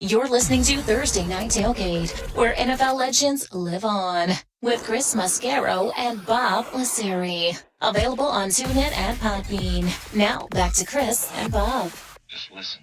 You're listening to Thursday Night Tailgate, where NFL legends live on, with Chris Mascaro and Bob Lasseri. Available on TuneIn and Podbean. Now, back to Chris and Bob. Just listen.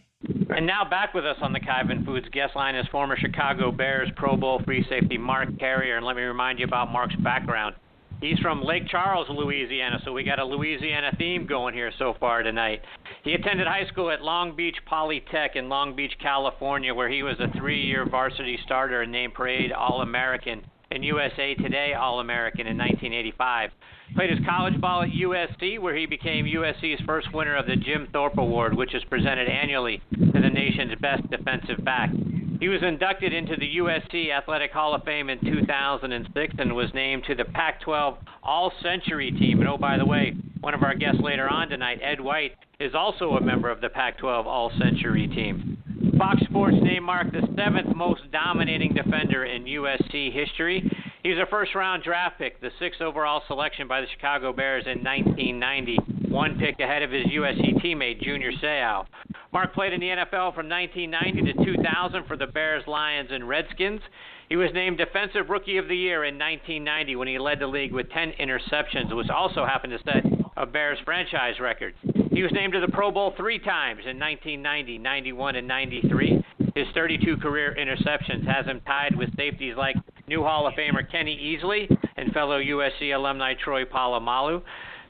And now back with us on the Kyvan Foods guest line is former Chicago Bears Pro Bowl free safety Mark Carrier. And let me remind you about Mark's background. He's from Lake Charles, Louisiana, so we got a Louisiana theme going here so far tonight. He attended high school at Long Beach Polytech in Long Beach, California, where he was a 3-year varsity starter and named Parade All-American and USA Today All-American in 1985. Played his college ball at USC, where he became USC's first winner of the Jim Thorpe Award, which is presented annually to the nation's best defensive back. He was inducted into the USC Athletic Hall of Fame in 2006 and was named to the Pac-12 All-Century team. And oh, by the way, one of our guests later on tonight, Ed White, is also a member of the Pac-12 All-Century team. Fox Sports named Mark the 7th most dominating defender in USC history. He was a first-round draft pick, the 6th overall selection by the Chicago Bears in 1990, one pick ahead of his USC teammate, Junior Seau. Mark played in the NFL from 1990 to 2000 for the Bears, Lions, and Redskins. He was named Defensive Rookie of the Year in 1990 when he led the league with 10 interceptions, which also happened to set a Bears franchise record. He was named to the Pro Bowl 3 times in 1990, 91, and 93. His 32 career interceptions has him tied with safeties like new Hall of Famer Kenny Easley and fellow USC alumni Troy Polamalu.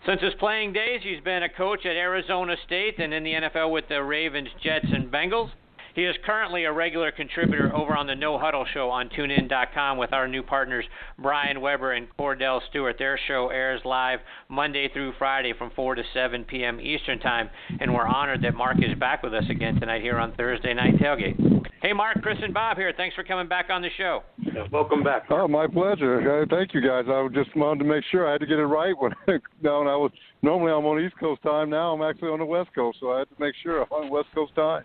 Since his playing days, he's been a coach at Arizona State and in the NFL with the Ravens, Jets, and Bengals. He is currently a regular contributor over on the No Huddle Show on TuneIn.com with our new partners Brian Weber and Cordell Stewart. Their show airs live Monday through Friday from 4 to 7 p.m. Eastern Time, and we're honored that Mark is back with us again tonight here on Thursday Night Tailgate. Hey, Mark, Chris, and Bob here. Thanks for coming back on the show. Welcome back. Oh, my pleasure. Thank you, guys. I just wanted to make sure I had to get it right. Normally I'm on East Coast time. Now I'm actually on the West Coast, so I had to make sure I'm on West Coast time.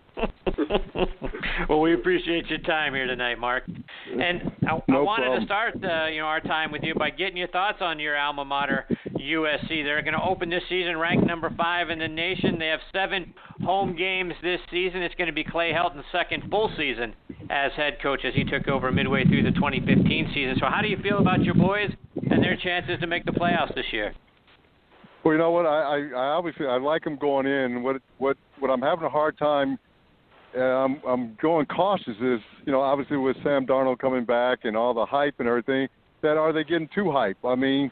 Well, we appreciate your time here tonight, Mark. And I wanted to start our time with you by getting your thoughts on your alma mater, USC. They're going to open this season ranked number 5 in the nation. They have 7 home games this season. It's going to be Clay Helton's second full season as head coach as he took over midway through the 2015 season. So how do you feel about your boys and their chances to make the playoffs this year? Well, you know what? I obviously like them going in. What I'm having a hard time, I'm going cautious is, obviously with Sam Darnold coming back and all the hype and everything, that are they getting too hype? I mean,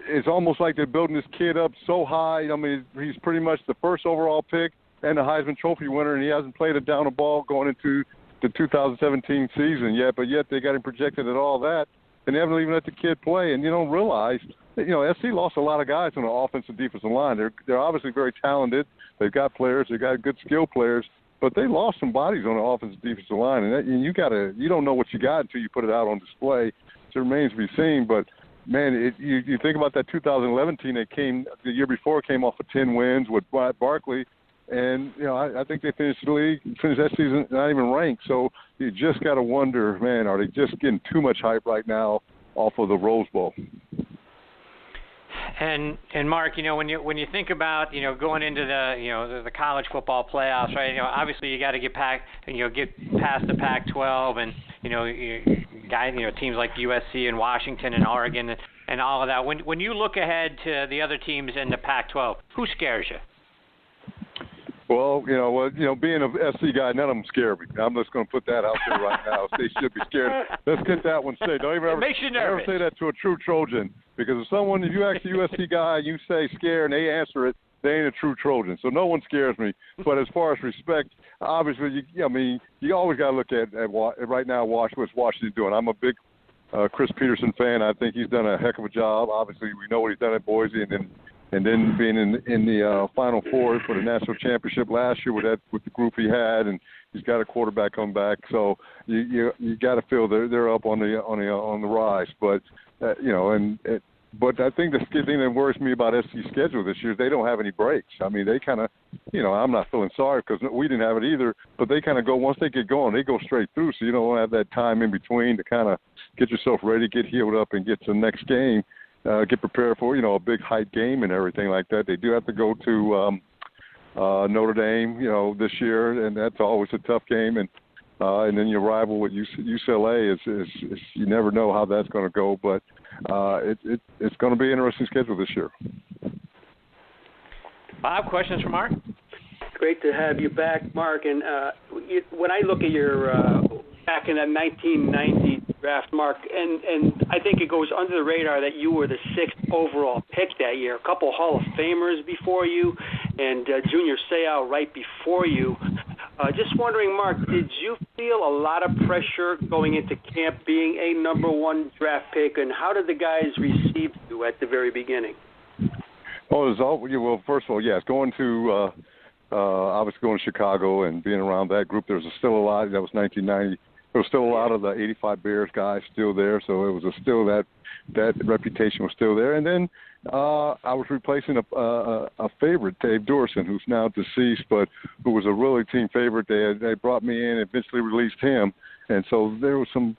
it's almost like they're building this kid up so high. I mean, he's pretty much the first overall pick and the Heisman Trophy winner, and he hasn't played a down a ball going into the 2017 season yet, but yet they got him projected at all that, and they haven't even let the kid play. And you don't realize, SC lost a lot of guys on the offensive and defensive line. They're obviously very talented. They've got players. They've got good skill players, but they lost some bodies on the offensive and defensive line, and you don't know what you got until you put it out on display. So it remains to be seen, but man, you think about that 2011 team that came the year before, came off of 10 wins with Barkley, and I think they finished that season not even ranked. So you just got to wonder, man, are they just getting too much hype right now off of the Rose Bowl? And Mark, when you think about going into the college football playoffs, right? Obviously you got to get past the Pac-12 and teams like USC and Washington and Oregon and all of that. When you look ahead to the other teams in the Pac-12, who scares you? Well, being an SC guy, none of them scare me. I'm just going to put that out there right now. They should be scared. Let's get that one straight. Don't even ever say that to a true Trojan, because if you ask a USC guy, you say scared, and they answer it, they ain't a true Trojan. So no one scares me. But as far as respect, obviously, you always got to look at right now what's Washington doing. I'm a big Chris Peterson fan. I think he's done a heck of a job. Obviously, we know what he's done at Boise, and then being in the Final Four for the national championship last year with the group he had, and he's got a quarterback coming back. So you got to feel they're up on the rise. But but I think the thing that worries me about SC's schedule this year is they don't have any breaks. I mean, they kind of, I'm not feeling sorry because we didn't have it either, but they kind of go, once they get going, they go straight through. So you don't have that time in between to kind of get yourself ready, get healed up, and get to the next game. Get prepared for, a big height game and everything like that. They do have to go to Notre Dame, this year, and that's always a tough game. and then your rival with UCLA is you never know how that's going to go, but it's going to be an interesting schedule this year. Bob, questions for Mark? Great to have you back, Mark. And when I look at your back in that 1990 draft, Mark, and I think it goes under the radar that you were the 6th overall pick that year. A couple Hall of Famers before you, and Junior Seau right before you. Just wondering, Mark, did you feel a lot of pressure going into camp being a number 1 draft pick, and how did the guys receive you at the very beginning? Well, first of all, yes, going to obviously going to Chicago and being around that group, there was still a lot. That was 1990. There was still a lot of the 85 Bears guys still there, so it was still that reputation was still there. And then I was replacing a favorite, Dave Dorson, who's now deceased, but who was a really team favorite. They brought me in, eventually released him, and so there was some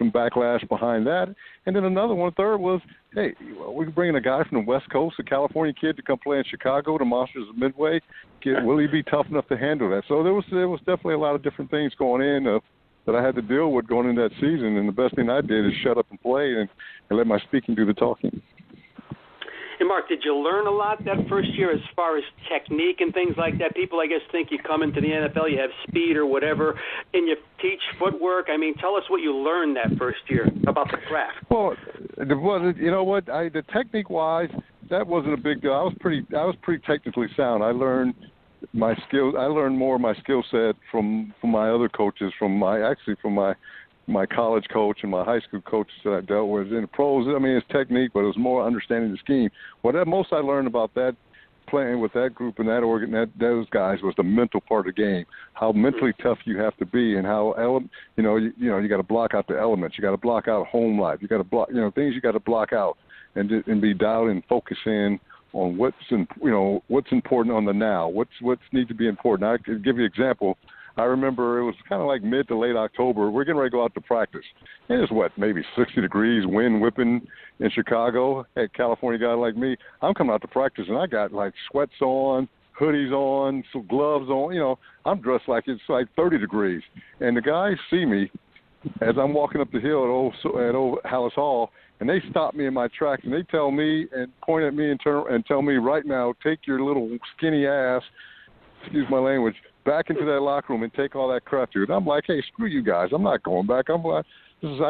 backlash behind that. And then another one, third was, hey, we can bring in a guy from the West Coast, a California kid, to come play in Chicago, the Monsters of Midway. Will he be tough enough to handle that? So there was definitely a lot of different things going in that I had to deal with going into that season. And the best thing I did is shut up and play and let my speaking do the talking. And, Mark, did you learn a lot that first year as far as technique and things like that? People, I guess, think you come into the NFL, you have speed or whatever, and you teach footwork. I mean, tell us what you learned that first year about the craft. Well, you know what? The technique-wise, that wasn't a big deal. I was pretty technically sound. I learned my skills. I learned more of my skill set from my other coaches, from my college coach and my high school coaches that I dealt with. In the pros, I mean, it's technique, but it was more understanding the scheme. Most I learned about that, playing with that group and those guys, was the mental part of the game. How mentally tough you have to be, and how you got to block out the elements. You got to block out home life. You got to block things you got to block out, and be dialed and focus in on what's important on the now. What's needs to be important. I could give you an example. I remember it was kind of like mid to late October. We're getting ready to go out to practice. And it's maybe 60 degrees, wind whipping in Chicago. Hey, California guy like me, I'm coming out to practice, and I got like sweats on, hoodies on, some gloves on. I'm dressed like it's like 30 degrees. And the guys see me as I'm walking up the hill at old Hallis Hall, and they stop me in my tracks, and they tell me and point at me and tell me, right now, take your little skinny ass, excuse my language, back into that locker room and take all that crap to it. I'm like, hey, screw you guys. I'm not going back. I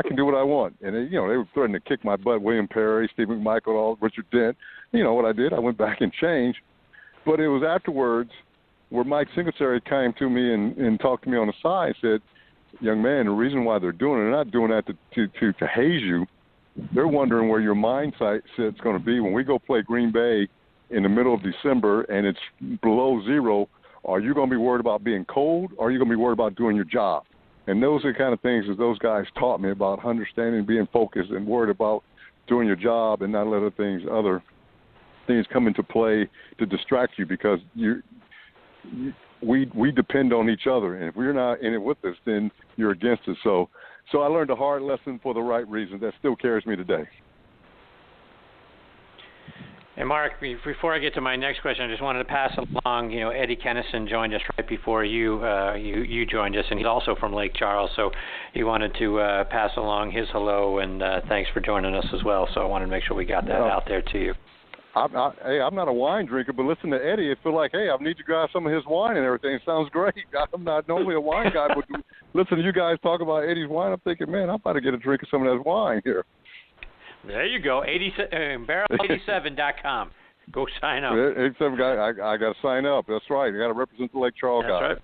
can do what I want. And they were threatening to kick my butt. William Perry, Steve McMichael, Richard Dent. You know what I did? I went back and changed. But it was afterwards where Mike Singletary came to me and talked to me on the side and said, young man, the reason why they're not doing that to haze you. They're wondering where your mindset's going to be when we go play Green Bay in the middle of December and it's below zero. Are you going to be worried about being cold, or are you going to be worried about doing your job? And those are the kind of things that those guys taught me about understanding, being focused, and worried about doing your job and not let other things come into play to distract you, because we depend on each other. And if we're not in it with us, then you're against us. So I learned a hard lesson for the right reason that still carries me today. And Mark, before I get to my next question, I just wanted to pass along. Eddie Kennison joined us right before you joined us, and he's also from Lake Charles. So he wanted to pass along his hello and thanks for joining us as well. So I wanted to make sure we got that out there to you. I'm not a wine drinker, but listen to Eddie. I feel like, hey, I need to grab some of his wine and everything. It sounds great. I'm not normally a wine guy, but listen to you guys talk about Eddie's wine. I'm thinking, man, I'm about to get a drink of some of that wine here. There you go, barrel87.com. Go sign up. 87 guy, I got to sign up. That's right. I got to represent the Lake Charles guy. That's right.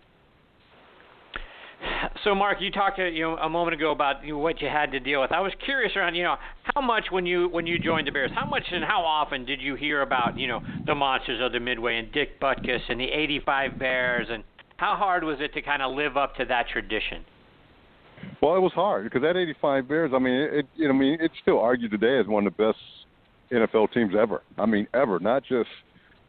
So, Mark, you talked a moment ago about what you had to deal with. I was curious around, how much when you joined the Bears, how much and how often did you hear about, the Monsters of the Midway and Dick Butkus and the 85 Bears, and how hard was it to kind of live up to that tradition? Well, it was hard because that 85 Bears, it's still argued today as one of the best NFL teams ever. Ever, not just,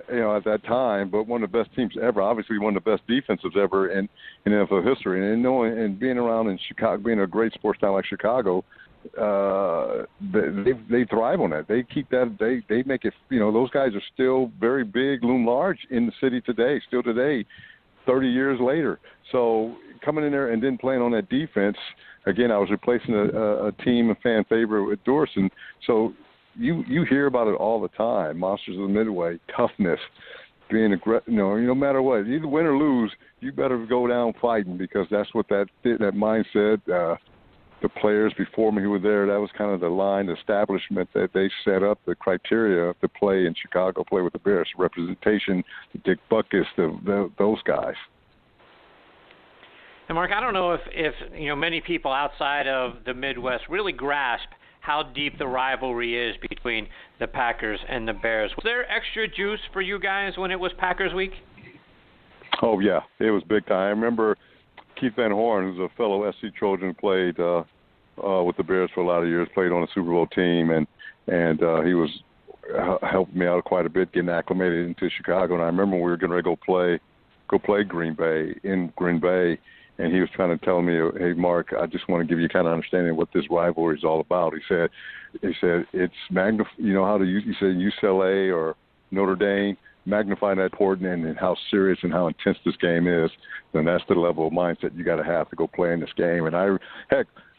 at that time, but one of the best teams ever. Obviously, one of the best defensives ever in NFL history. And being around in Chicago, being a great sports town like Chicago, they thrive on that. They keep that. They make it. Those guys are still very big, loom large in the city today. Still today, 30 years later. So coming in there and then playing on that defense, again, I was replacing a team, a fan favorite with Dorson. So you hear about it all the time. Monsters of the Midway, toughness, being aggressive. No matter what, either win or lose, you better go down fighting, because that's what that mindset. The players before me who were there, that was kind of the line, the establishment that they set up, the criteria to play in Chicago, play with the Bears, representation, the Dick Butkus, those guys. And Mark, I don't know if many people outside of the Midwest really grasp how deep the rivalry is between the Packers and the Bears. Was there extra juice for you guys when it was Packers week? Oh yeah, it was big time. I remember Keith Van Horn, who's a fellow SC Trojan, played with the Bears for a lot of years, played on a Super Bowl team, and he was helped me out quite a bit getting acclimated into Chicago. And I remember we were getting ready to go play Green Bay in Green Bay, and he was trying to tell me, "Hey, Mark, I just want to give you kind of understanding of what this rivalry is all about." He said it's he said UCLA or Notre Dame, magnify that important and how serious and how intense this game is, then that's the level of mindset you got to have to go play in this game. And I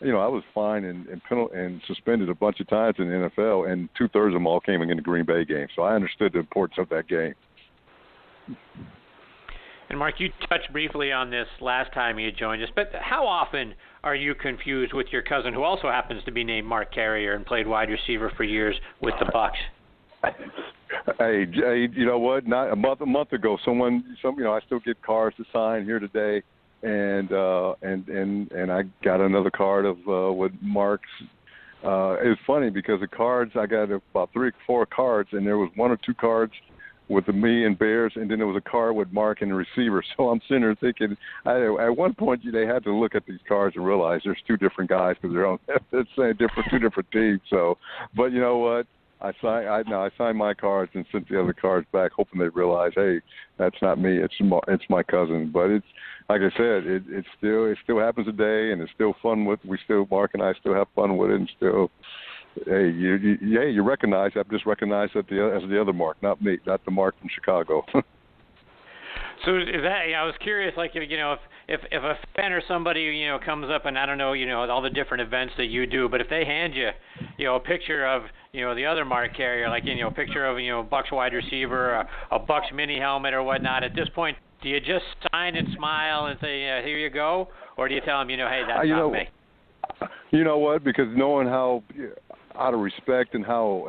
was fined and suspended a bunch of times in the NFL, and 2/3 of them all came in the Green Bay game. So I understood the importance of that game. And Mark, you touched briefly on this last time you joined us, but how often are you confused with your cousin, who also happens to be named Mark Carrier and played wide receiver for years with the Bucs? Hey, you know what? Not a month ago, I still get cards to sign here today, and I got another card of with Mark's. It was funny because the cards, I got about 3 or 4 cards, and there was 1 or 2 cards with me and Bears, and then there was a card with Mark and the receiver. So I'm sitting there thinking, at one point they had to look at these cards and realize there's 2 different guys because they're on two different teams. So, but you know what? I signed my cards and sent the other cards back, hoping they realize, hey, that's not me. It's my cousin. But it's like I said, it still happens today, and it's still fun. Mark and I still have fun with it, and still, hey, you recognize. I've just recognized as the other Mark, not me, not the Mark from Chicago. So is that, I was curious, like, if a fan or somebody, comes up and I don't know, all the different events that you do, but if they hand you, a picture of, the other Mark Carrier, like, a picture of, Bucs wide receiver, a Bucs mini helmet or whatnot, at this point, do you just sign and smile and say, here you go? Or do you tell them, hey, that's not me? You know what? Because knowing how out of respect and how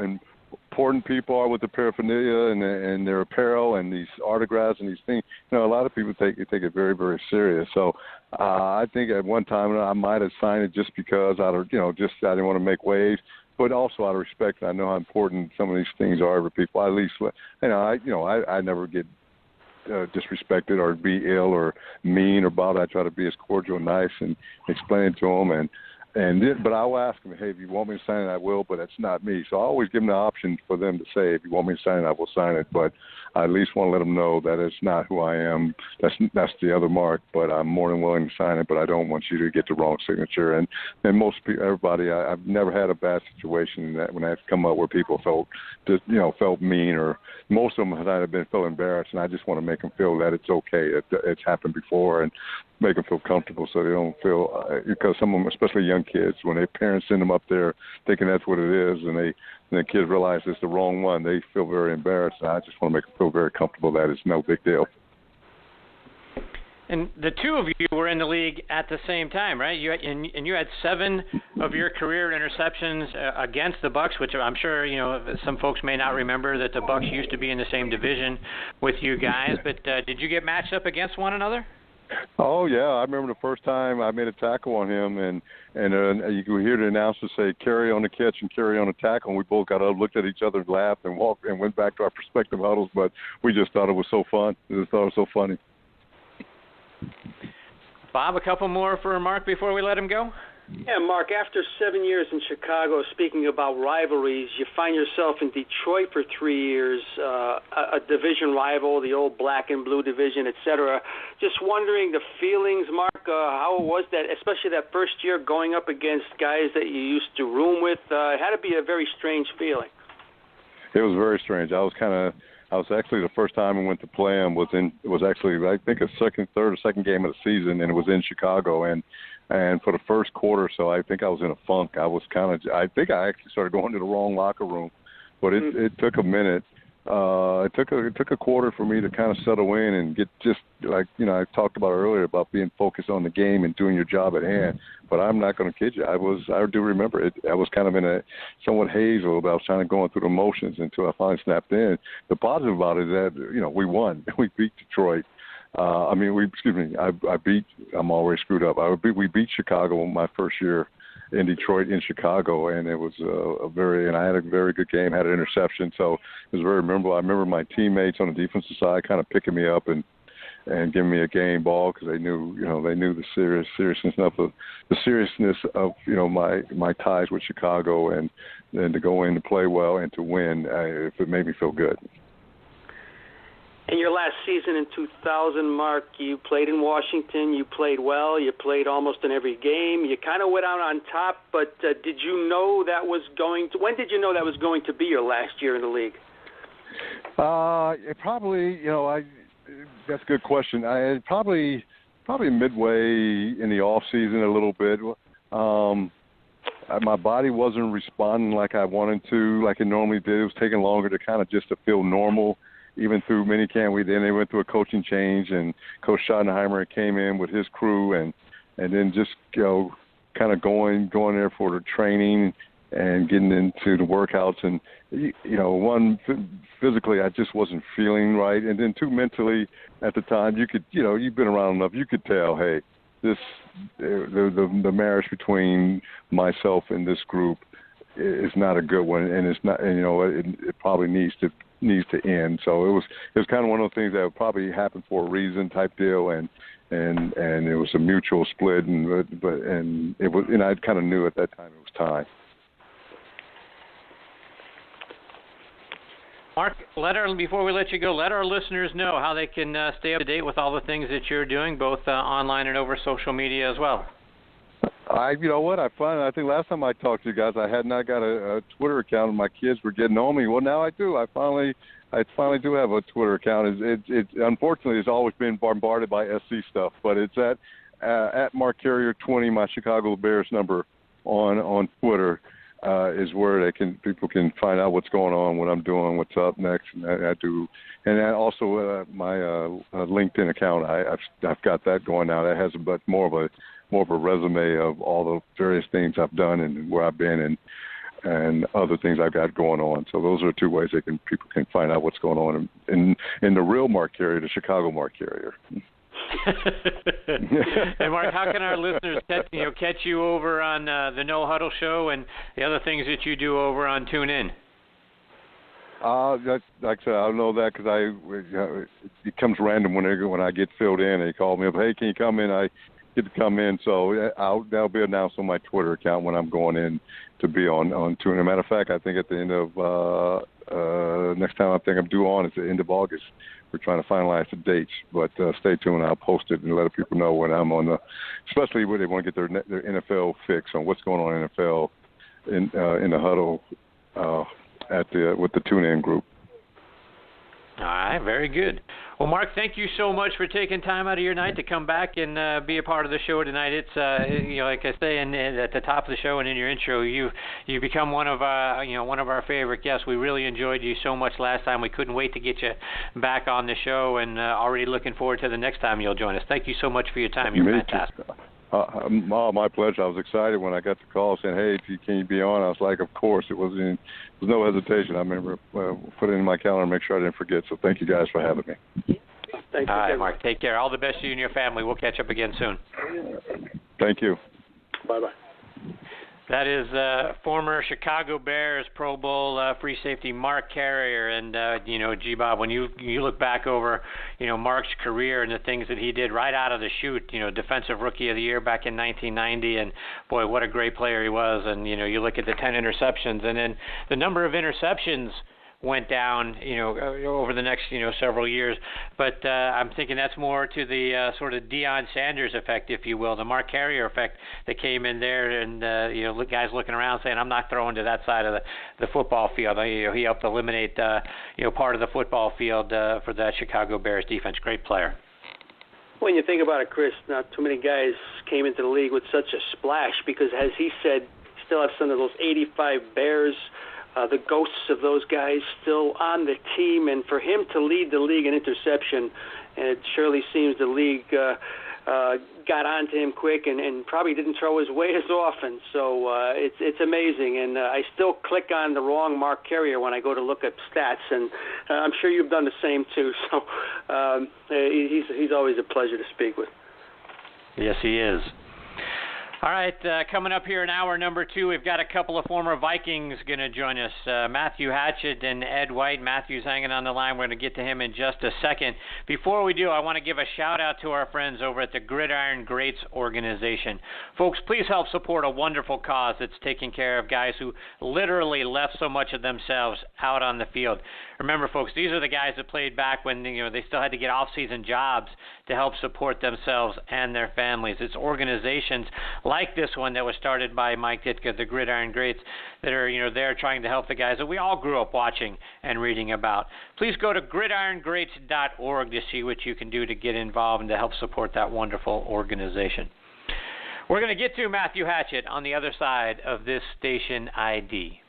important people are with the paraphernalia and their apparel and these autographs and these things, a lot of people take it very, very serious. So I think at one time I might have signed it just because I didn't want to make waves, but also out of respect. I know how important some of these things are for people. At least, I never get disrespected or be ill or mean or bothered. I try to be as cordial and nice and explain it to them but I'll ask them, hey, if you want me to sign it, I will, but it's not me. So I always give them the option for them to say, if you want me to sign it, I will sign it. But I at least want to let them know that it's not who I am. That's the other Mark, but I'm more than willing to sign it, but I don't want you to get the wrong signature. And everybody, I've never had a bad situation when I've come up where people felt mean, or most of them have felt embarrassed, and I just want to make them feel that it's okay. It's happened before, and make them feel comfortable so they don't feel because some of them, especially young kids, when their parents send them up there thinking that's what it is, and the kids realize it's the wrong one, they feel very embarrassed. And I just want to make them feel very comfortable that it's no big deal. And the 2 of you were in the league at the same time, right? You had 7 of your career interceptions against the Bucs, which I'm sure some folks may not remember that the Bucs used to be in the same division with you guys. But did you get matched up against one another? Oh yeah, I remember the first time I made a tackle on him, and you could hear the announcer say, "Carry on the catch and carry on the tackle." And we both got up, looked at each other, laughed, and walked, and went back to our respective huddles. But we just thought it was so fun. We just thought it was so funny. Bob, a couple more for Mark before we let him go? Yeah, Mark, after 7 years in Chicago, speaking about rivalries, you find yourself in Detroit for 3 years, a division rival, the old black and blue division, et cetera. Just wondering the feelings, Mark, how was that, especially that first year going up against guys that you used to room with? It had to be a very strange feeling. It was very strange. I was kind of I was actually the first time I went to play him was actually I think a third or second game of the season, and it was in Chicago. And for the first quarter, so I think I was in a funk. I think I actually started going to the wrong locker room, but it took a minute. It took a quarter for me to kind of settle in and get just like, I talked about earlier about being focused on the game and doing your job at hand. But I'm not going to kid you. I do remember it. I was kind of in a somewhat haze a little bit. I was trying to go through the motions until I finally snapped in. The positive about it is that, we won. We beat Detroit. I'm always screwed up. We beat Chicago my first year in Detroit, in Chicago, and it was and I had a very good game, had an interception, so it was very memorable. I remember my teammates on the defensive side kind of picking me up and giving me a game ball because they knew the seriousness of my ties with Chicago and to go in to play well and to win, if it made me feel good. In your last season in 2000, Mark, you played in Washington. You played well. You played almost in every game. You kind of went out on top, but did you know that was going to – when did you know that was going to be your last year in the league? It probably, that's a good question. Probably midway in the off season a little bit. My body wasn't responding like I wanted to, like it normally did. It was taking longer to kind of just to feel normal. Even through minicamp, they went through a coaching change, and Coach Schottenheimer came in with his crew, and then just kind of going there for the training and getting into the workouts, and one, physically I just wasn't feeling right, and then two, mentally at the time you could you've been around enough, you could tell, hey, this the marriage between myself and this group is not a good one, and it's not, and it probably needs to end. So it was kind of one of those things that would probably happen for a reason type deal, and it was a mutual split, and it was, and I kind of knew at that time it was time. Mark, before we let you go, let our listeners know how they can stay up to date with all the things that you're doing, both online and over social media as well. I think last time I talked to you guys, I had not got a Twitter account, and my kids were getting on me. Well, now I do. I finally do have a Twitter account. It unfortunately has always been bombarded by SC stuff, but it's at Mark Carrier 20, my Chicago Bears number on Twitter, is where people can find out what's going on, what I'm doing, what's up next, and I do. And also my LinkedIn account, I've got that going now. That has more of a resume of all the various things I've done and where I've been and other things I've got going on. So those are two ways people can find out what's going on in the real Mark Carrier, the Chicago Mark Carrier. And Mark, how can our listeners catch you over on the No Huddle Show and the other things that you do over on TuneIn? Like I said, I don't know that because it comes random when I get filled in. They call me up, hey, can you come in? I get to come in, so that'll be announced on my Twitter account when I'm going in to be on TuneIn. As a matter of fact, I think at the end of next time I think I'm due on, it's the end of August. We're trying to finalize the dates, but stay tuned. I'll post it and let people know when I'm on especially when they want to get their NFL fix on what's going on in NFL in the huddle with the TuneIn group. All right, very good. Well, Mark, thank you so much for taking time out of your night to come back and be a part of the show tonight. It's like I say at the top of the show and in your intro, you become one of our favorite guests. We really enjoyed you so much last time. We couldn't wait to get you back on the show, and already looking forward to the next time you'll join us. Thank you so much for your time. You're fantastic. My pleasure. I was excited when I got the call saying, hey, can you be on? I was like, of course. There was no hesitation. I remember put it in my calendar and make sure I didn't forget. So thank you guys for having me. Thank you. All right, Mark. Take care. All the best to you and your family. We'll catch up again soon. Thank you. Bye-bye. That is former Chicago Bears Pro Bowl free safety Mark Carrier. And, G-Bob, when you look back over, Mark's career and the things that he did right out of the chute, Defensive Rookie of the Year back in 1990, and, boy, what a great player he was. And, you look at the 10 interceptions, and then the number of interceptions went down, over the next, several years. But I'm thinking that's more to the sort of Deion Sanders effect, if you will, the Mark Carrier effect that came in there, and guys looking around saying, I'm not throwing to that side of the football field. He helped eliminate, part of the football field for that Chicago Bears defense. Great player. When you think about it, Chris, not too many guys came into the league with such a splash because, as he said, still have some of those 85 Bears, the ghosts of those guys still on the team. And for him to lead the league in interception, and it surely seems the league got onto him quick and probably didn't throw his way as often. So it's amazing. And I still click on the wrong Mark Carrier when I go to look at stats, and I'm sure you've done the same too. So he's always a pleasure to speak with. Yes, he is. All right, coming up here in hour number 2, we've got a couple of former Vikings going to join us, Matthew Hatchett and Ed White. Matthew's hanging on the line. We're going to get to him in just a second. Before we do, I want to give a shout-out to our friends over at the Gridiron Greats organization. Folks, please help support a wonderful cause that's taking care of guys who literally left so much of themselves out on the field. Remember, folks, these are the guys that played back when they still had to get off-season jobs to help support themselves and their families. It's organizations like this one that was started by Mike Ditka, the Gridiron Greats, that are there trying to help the guys that we all grew up watching and reading about. Please go to gridirongreats.org to see what you can do to get involved and to help support that wonderful organization. We're going to get to Matthew Hatchett on the other side of this station ID.